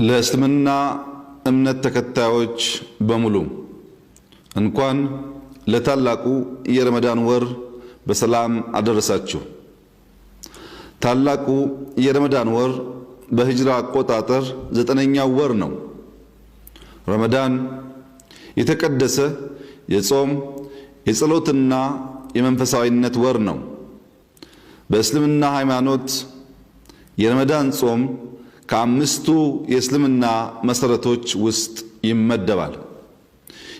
ለእስልምና እምነት ተከታዮች በሙሉ እንኳን ለታላቁ የረመዳን ወር በሰላም አደረሳችሁ። ታላቁ የረመዳን ወር በሂጅራ አቆጣጠር 9ኛው ወር ነው። ረመዳን የተቀደሰ የጾም የጸሎትና የመንፈሳዊነት ወር ነው። በእስልምና ሃይማኖት የረመዳን ጾም ከአምስቱ የእስልምና መሰረቶች ውስጥ ይመደባል።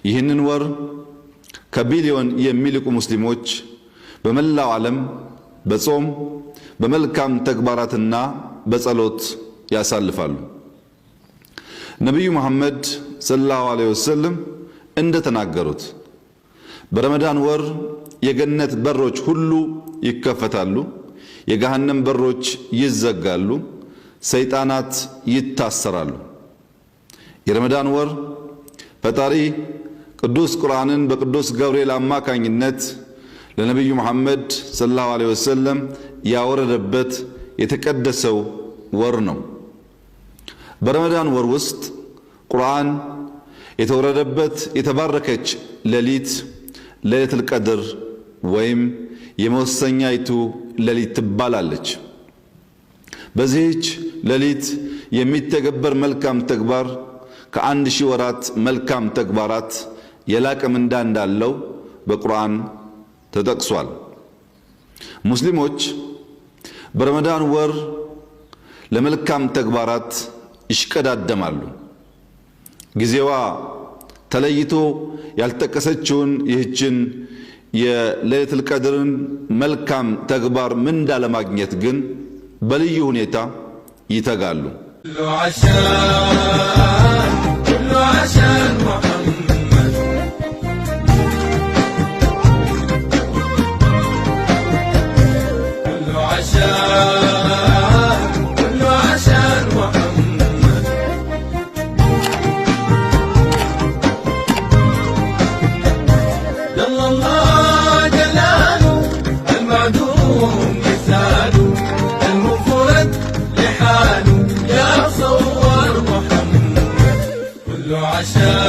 ይህንን ወር ከቢሊዮን የሚልቁ ሙስሊሞች በመላው ዓለም በጾም በመልካም ተግባራትና በጸሎት ያሳልፋሉ። ነብዩ መሐመድ ሰለላሁ ዐለይሂ ወሰለም እንደተናገሩት በረመዳን ወር የገነት በሮች ሁሉ ይከፈታሉ፣ የገሃነም በሮች ይዘጋሉ፣ ሰይጣናት ይታሰራሉ። የረመዳን ወር ፈጣሪ ቅዱስ ቁርአንን በቅዱስ ገብርኤል አማካኝነት ለነብዩ መሐመድ ሰለላሁ ዐለይሂ ወሰለም ያወረደበት የተቀደሰው ወር ነው። በረመዳን ወር ውስጥ ቁርአን የተወረደበት የተባረከች ሌሊት ለይለቱል ቀድር ወይም የመወሰኛይቱ ሌሊት ትባላለች። በዚህች ሌሊት የሚተገበር መልካም ተግባር ከ1000 ወራት መልካም ተግባራት የላቀ ምንዳ እንዳለው በቁርአን ተጠቅሷል። ሙስሊሞች በረመዳን ወር ለመልካም ተግባራት ይሽቀዳደማሉ። ጊዜዋ ተለይቶ ያልተጠቀሰችውን ይህችን የለይለቱል ቀድርን መልካም ተግባር ምንዳ ለማግኘት ግን በልዩ ሁኔታ ይተጋሉ። عشان